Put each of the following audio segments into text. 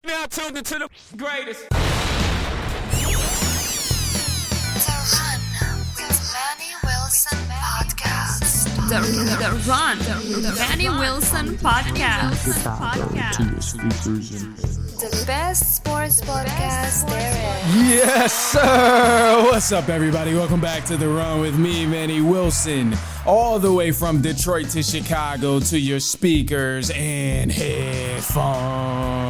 Now tuned into the greatest. The Run with Manny Wilson podcast. The Run with Manny Wilson podcast. The best sports podcast there is. Yes, sir. What's up, everybody? Welcome back to The Run with me, Manny Wilson. All the way from Detroit to Chicago to your speakers and headphones.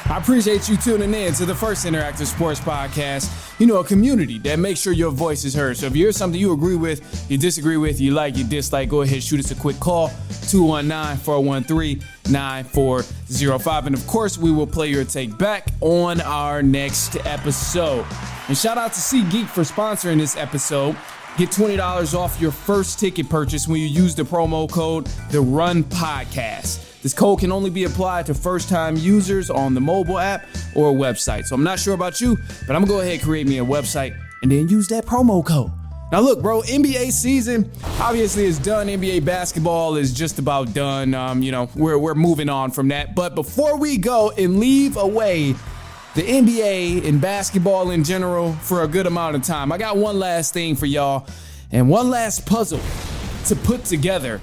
I appreciate you tuning in to the first interactive sports podcast. You know, a community that makes sure your voice is heard. So if you hear something you agree with, you disagree with, you like, you dislike, go ahead, shoot us a quick call, 219-413-9405. And of course, we will play your take back on our next episode. And shout out to SeatGeek for sponsoring this episode. Get $20 off your first ticket purchase when you use the promo code The Run Podcast. This code can only be applied to first-time users on the mobile app or website. So I'm not sure about you, but I'm gonna go ahead and create me a website and then use that promo code. Now look, bro, NBA season obviously is done. NBA basketball is just about done. We're moving on from that. But before we go and leave away the NBA and basketball in general for a good amount of time, I got one last thing for y'all and one last puzzle to put together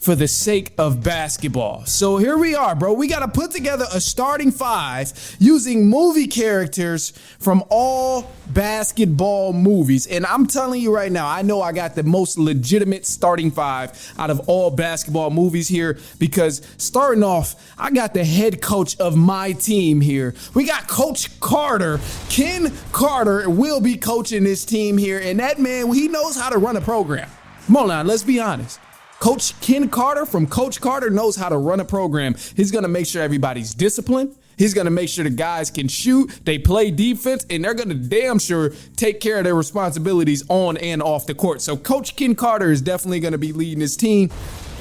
for the sake of basketball. So here we are, bro. We got to put together a starting five using movie characters from all basketball movies. And I'm telling you right now, I know I got the most legitimate starting five out of all basketball movies here, because starting off, I got the head coach of my team here. We got Coach Carter. Ken Carter will be coaching this team here. And that man, he knows how to run a program. Come on now, let's be honest. Coach Ken Carter from Coach Carter knows how to run a program. He's going to make sure everybody's disciplined. He's going to make sure the guys can shoot, they play defense, and they're going to damn sure take care of their responsibilities on and off the court. So Coach Ken Carter is definitely going to be leading his team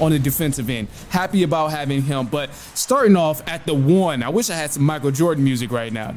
on the defensive end. Happy about having him. But starting off at the one, I wish I had some Michael Jordan music right now.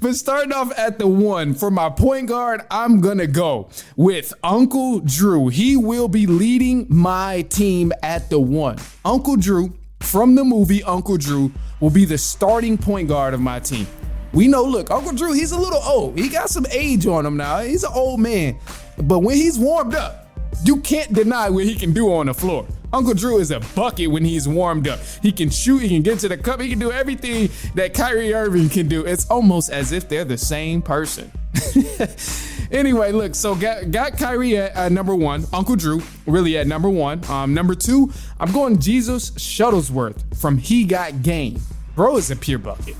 But starting off at the one, for my point guard, I'm going to go with Uncle Drew. He will be leading my team at the one. Uncle Drew, from the movie Uncle Drew, will be the starting point guard of my team. We know, look, Uncle Drew, he's a little old. He got some age on him now. He's an old man. But when he's warmed up, you can't deny what he can do on the floor. Uncle Drew is a bucket when he's warmed up. He can shoot, he can get to the cup, he can do everything that Kyrie Irving can do. It's almost as if they're the same person. Anyway, look, so got Kyrie at number one. Uncle Drew really at number one. Number two, I'm going Jesus Shuttlesworth from He Got Game. Bro is a pure bucket.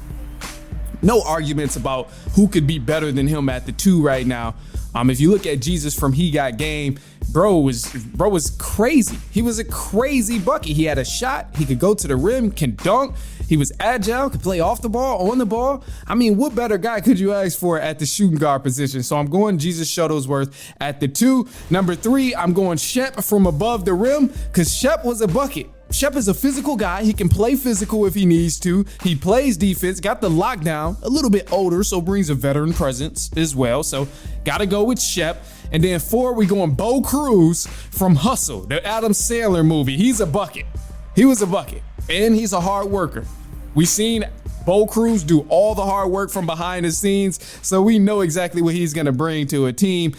No arguments about who could be better than him at the two right now. If you look at Jesus from He Got Game, bro was crazy. He was a crazy bucket. He had a shot. He could go to the rim, can dunk. He was agile, could play off the ball, on the ball. I mean, what better guy could you ask for at the shooting guard position? So I'm going Jesus Shuttlesworth at the two. Number three, I'm going Shep from above the rim, because Shep was a bucket. Shep is a physical guy. He can play physical if he needs to. He plays defense, got the lockdown, a little bit older, so brings a veteran presence as well. So gotta go with Shep. And then four, we going Bo Cruz from Hustle, the Adam Sandler movie. He's a bucket. He was a bucket, and he's a hard worker. We seen Bo Cruz do all the hard work from behind the scenes, so we know exactly what he's going to bring to a team.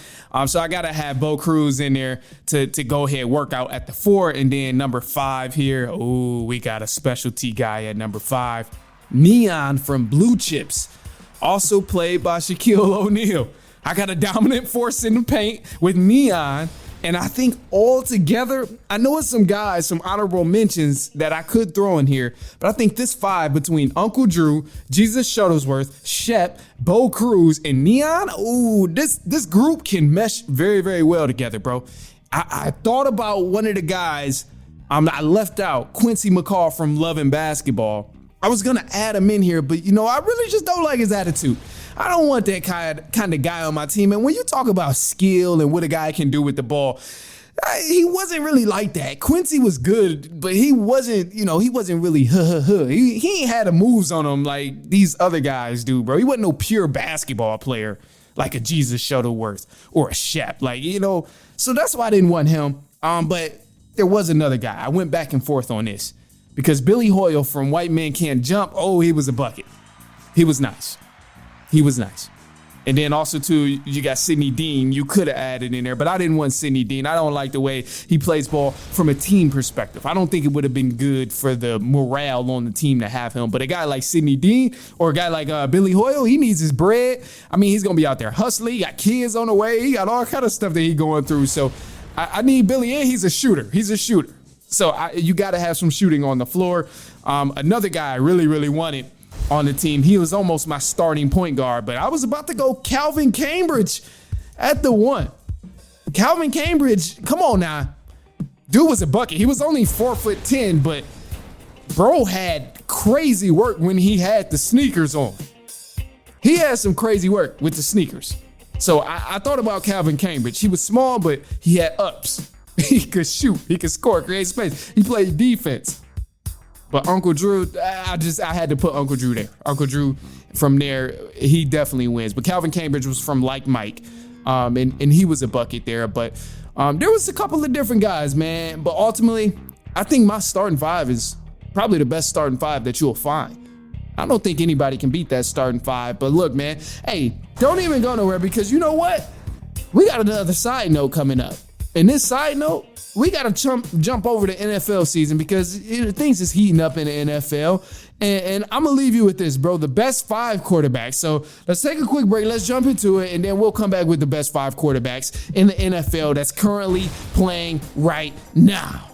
So I got to have Bo Cruz in there to go ahead work out at the four. And then number five here, we got a specialty guy at number five. Neon from Blue Chips, also played by Shaquille O'Neal. I got a dominant force in the paint with Neon. And I think all together, I know it's some guys, some honorable mentions that I could throw in here, but I think this five between Uncle Drew, Jesus Shuttlesworth, Shep, Bo Cruz, and Neon, this group can mesh very, very well together, bro. I thought about one of the guys I left out, Quincy McCall from Love and Basketball. I was going to add him in here, but, I really just don't like his attitude. I don't want that kind of guy on my team. And when you talk about skill and what a guy can do with the ball, he wasn't really like that. Quincy was good, but he wasn't really He ain't had the moves on him like these other guys do, bro. He wasn't no pure basketball player like a Jesus Shuttlesworth or a Shep. So that's why I didn't want him. But there was another guy. I went back and forth on this. because Billy Hoyle from White Men Can't Jump, oh, he was a bucket. He was nice. He was nice. And then also, too, you got Sidney Dean. You could have added in there, but I didn't want Sidney Dean. I don't like the way he plays ball from a team perspective. I don't think it would have been good for the morale on the team to have him. But a guy like Sidney Dean or a guy like Billy Hoyle, he needs his bread. I mean, he's going to be out there hustling. He got kids on the way. He got all kind of stuff that he's going through. So I need Billy in. He's a shooter. He's a shooter. So you got to have some shooting on the floor. Another guy I really, really wanted on the team, he was almost my starting point guard, but I was about to go Calvin Cambridge at the 1. Calvin Cambridge, come on now. Dude was a bucket. He was only 4'10", but bro had crazy work when he had the sneakers on. He had some crazy work with the sneakers. So I thought about Calvin Cambridge. He was small, but he had ups. He could shoot. He could score, create space. He played defense. But Uncle Drew, I had to put Uncle Drew there. Uncle Drew, from there, he definitely wins. But Calvin Cambridge was from like Mike, and he was a bucket there. But there was a couple of different guys, man. But ultimately, I think my starting 5 is probably the best starting 5 that you'll find. I don't think anybody can beat that starting 5. But look, man, hey, don't even go nowhere, because you know what? We got another side note coming up. And this side note, we got to jump over the NFL season, because things is heating up in the NFL. And I'm going to leave you with this, bro. The best 5 quarterbacks. So let's take a quick break. Let's jump into it, and then we'll come back with the best 5 quarterbacks in the NFL that's currently playing right now.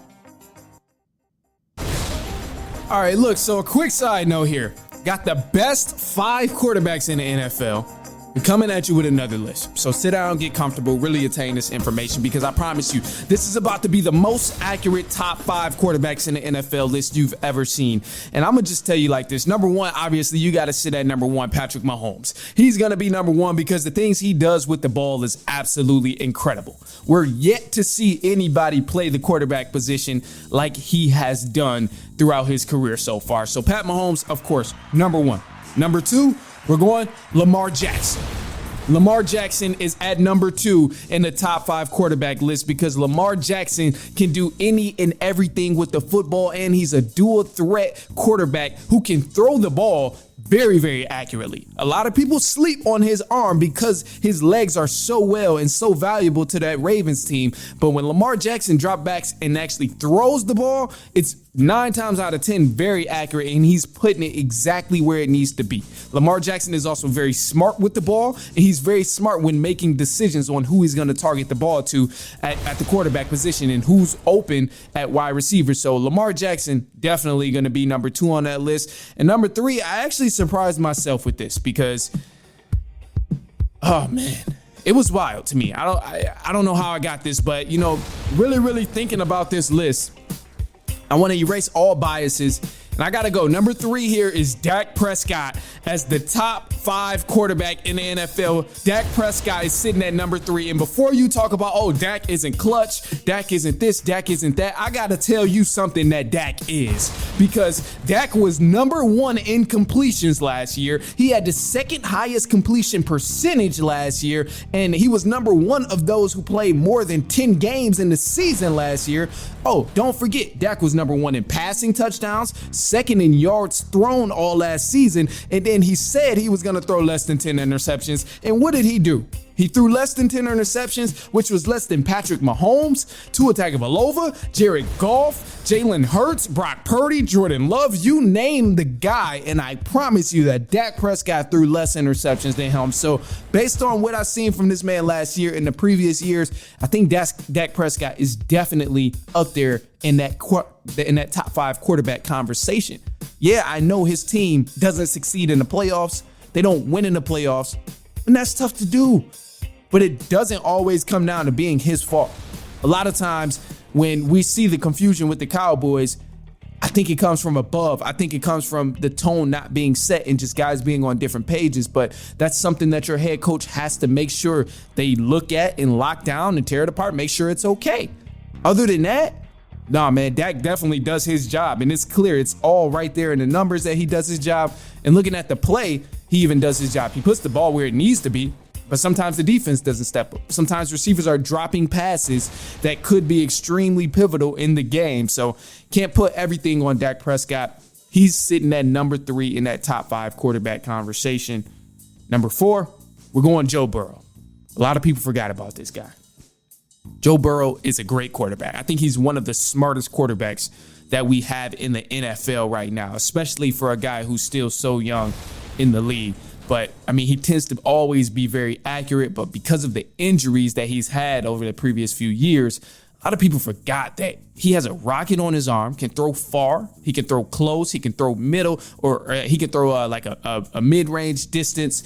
All right, look, so a quick side note here. Got the best 5 quarterbacks in the NFL. We're coming at you with another list. So sit down, get comfortable, really attain this information, because I promise you, this is about to be the most accurate top 5 quarterbacks in the NFL list you've ever seen. And I'm going to just tell you like this. Number 1, obviously, you got to sit at number 1, Patrick Mahomes. He's going to be number 1 because the things he does with the ball is absolutely incredible. We're yet to see anybody play the quarterback position like he has done throughout his career so far. So Pat Mahomes, of course, number 1. Number 2, we're going Lamar Jackson. Lamar Jackson is at number 2 in the top 5 quarterback list, because Lamar Jackson can do any and everything with the football, and he's a dual threat quarterback who can throw the ball very, very accurately. A lot of people sleep on his arm because his legs are so well and so valuable to that Ravens team. But when Lamar Jackson drop backs and actually throws the ball, it's 9 times out of 10 very accurate, and he's putting it exactly where it needs to be. Lamar Jackson is also very smart with the ball, and he's very smart when making decisions on who he's going to target the ball to at the quarterback position and who's open at wide receiver. So Lamar Jackson definitely going to be number 2 on that list. And number 3, I actually surprised myself with this, because, oh man, it was wild to me. I don't know how I got this, but really thinking about this list, I want to erase all biases, and I got to go. Number 3 here is Dak Prescott as the top 5 quarterback in the NFL. Dak Prescott is sitting at number 3. And before you talk about, oh, Dak isn't clutch, Dak isn't this, Dak isn't that, I got to tell you something that Dak is. Because Dak was number 1 in completions last year. He had the 2nd highest completion percentage last year. And he was number 1 of those who played more than 10 games in the season last year. Oh, don't forget, Dak was number 1 in passing touchdowns, 2nd in yards thrown all last season, and then he said he was going to throw less than 10 interceptions. And what did he do? He threw less than 10 interceptions, which was less than Patrick Mahomes, Tua Tagovailoa, Jared Goff, Jalen Hurts, Brock Purdy, Jordan Love, you name the guy, and I promise you that Dak Prescott threw less interceptions than him. So based on what I've seen from this man last year and the previous years, I think Dak Prescott is definitely up there in that top 5 quarterback conversation. Yeah, I know his team doesn't succeed in the playoffs. They don't win in the playoffs, and that's tough to do. But it doesn't always come down to being his fault. A lot of times when we see the confusion with the Cowboys, I think it comes from above. I think it comes from the tone not being set and just guys being on different pages. But that's something that your head coach has to make sure they look at and lock down and tear it apart, make sure it's okay. Other than that, nah, man, Dak definitely does his job. And it's clear. It's all right there in the numbers that he does his job. And looking at the play, he even does his job. He puts the ball where it needs to be. But sometimes the defense doesn't step up. Sometimes receivers are dropping passes that could be extremely pivotal in the game. So can't put everything on Dak Prescott. He's sitting at number 3 in that top 5 quarterback conversation. Number 4, we're going Joe Burrow. A lot of people forgot about this guy. Joe Burrow is a great quarterback. I think he's one of the smartest quarterbacks that we have in the NFL right now, especially for a guy who's still so young in the league. But, I mean, he tends to always be very accurate, but because of the injuries that he's had over the previous few years, a lot of people forgot that he has a rocket on his arm, can throw far, he can throw close, he can throw middle, or he can throw like a mid-range distance.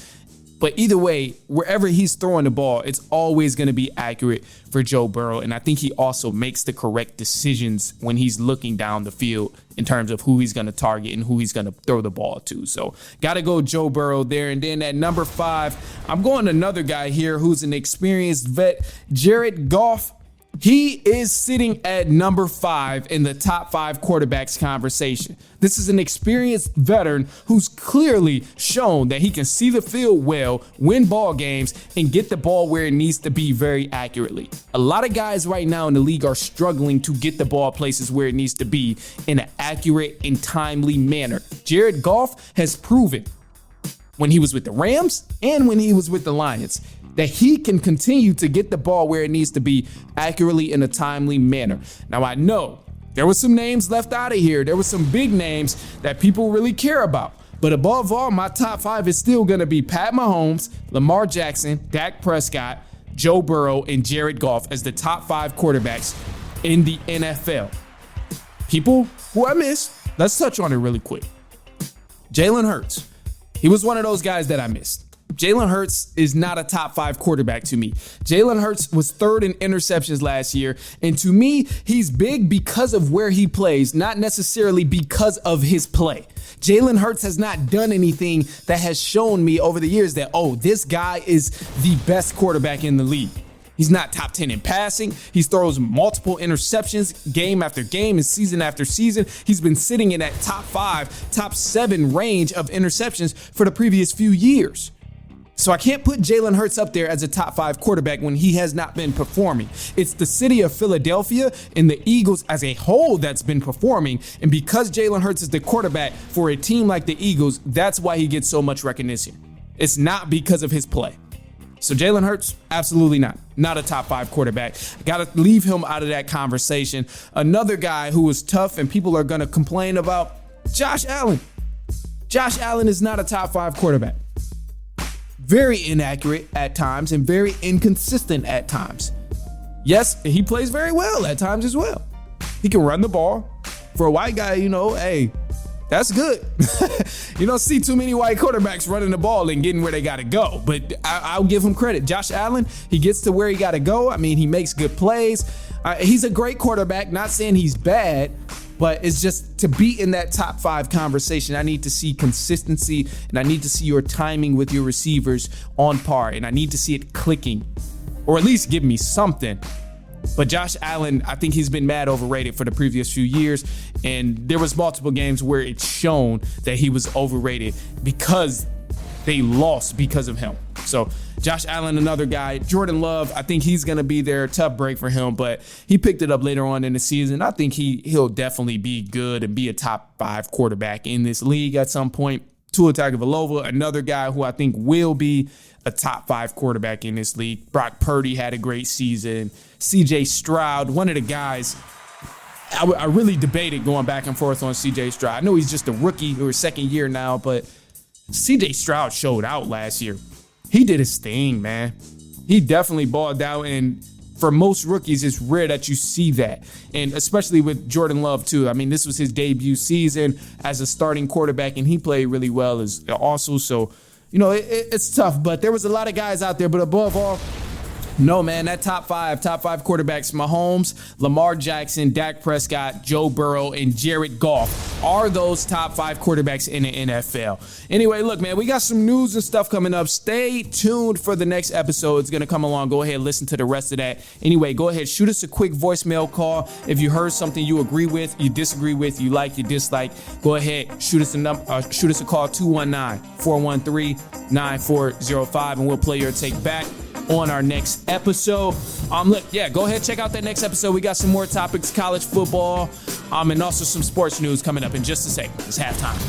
But either way, wherever he's throwing the ball, it's always going to be accurate for Joe Burrow. And I think he also makes the correct decisions when he's looking down the field in terms of who he's going to target and who he's going to throw the ball to. So got to go Joe Burrow there. And then at number 5, I'm going another guy here who's an experienced vet, Jared Goff. He is sitting at number 5 in the top 5 quarterbacks conversation. This is an experienced veteran who's clearly shown that he can see the field well, win ball games, and get the ball where it needs to be very accurately. A lot of guys right now in the league are struggling to get the ball places where it needs to be in an accurate and timely manner. Jared Goff has proven when he was with the Rams and when he was with the Lions that he can continue to get the ball where it needs to be accurately in a timely manner. Now, I know there were some names left out of here. There were some big names that people really care about. But above all, my top 5 is still going to be Pat Mahomes, Lamar Jackson, Dak Prescott, Joe Burrow, and Jared Goff as the top 5 quarterbacks in the NFL. People who I missed, let's touch on it really quick. Jalen Hurts. He was one of those guys that I missed. Jalen Hurts is not a top 5 quarterback to me. Jalen Hurts was 3rd in interceptions last year. And to me, he's big because of where he plays, not necessarily because of his play. Jalen Hurts has not done anything that has shown me over the years that, oh, this guy is the best quarterback in the league. He's not top 10 in passing. He throws multiple interceptions game after game and season after season. He's been sitting in that top 5, top 7 range of interceptions for the previous few years. So I can't put Jalen Hurts up there as a top 5 quarterback when he has not been performing. It's the city of Philadelphia and the Eagles as a whole that's been performing. And because Jalen Hurts is the quarterback for a team like the Eagles, that's why he gets so much recognition. It's not because of his play. So Jalen Hurts, absolutely not a top 5 quarterback. Got to leave him out of that conversation. Another guy who was tough and people are going to complain about, Josh Allen. Josh Allen is not a top 5 quarterback. Very inaccurate at times and very inconsistent at times. Yes, he plays very well at times as well. He can run the ball. For a white guy, hey, that's good. You don't see too many white quarterbacks running the ball and getting where they got to go. But I'll give him credit. Josh Allen, he gets to where he got to go. I mean, he makes good plays. He's a great quarterback. Not saying he's bad, but it's just to be in that top 5 conversation, I need to see consistency and I need to see your timing with your receivers on par and I need to see it clicking or at least give me something. But Josh Allen, I think he's been mad overrated for the previous few years. And there was multiple games where it's shown that he was overrated because they lost because of him. So Josh Allen, another guy. Jordan Love, I think he's going to be there. Tough break for him, but he picked it up later on in the season. I think he'll definitely be good and be a top 5 quarterback in this league at some point. Tua Tagovailoa, another guy who I think will be a top 5 quarterback in this league. Brock Purdy had a great season. CJ Stroud, one of the guys I really debated going back and forth on CJ Stroud. I know he's just a rookie or second year now, but CJ Stroud showed out last year. He did his thing, man. He definitely balled out, and for most rookies, it's rare that you see that, and especially with Jordan Love, too. I mean, this was his debut season as a starting quarterback, and he played really well as also. So, it's tough, but there was a lot of guys out there. But above all, No, man, that top five quarterbacks, Mahomes, Lamar Jackson, Dak Prescott, Joe Burrow, and Jared Goff are those top 5 quarterbacks in the NFL. Anyway, look, man, we got some news and stuff coming up. Stay tuned for the next episode. It's going to come along. Go ahead, listen to the rest of that. Anyway, go ahead, shoot us a quick voicemail call. If you heard something you agree with, you disagree with, you like, you dislike, go ahead, shoot us a call, 219-413-9405, and we'll play your take back on our next episode. Go ahead, check out that next episode. We got some more topics, college football, and also some sports news coming up in just a second. It's halftime.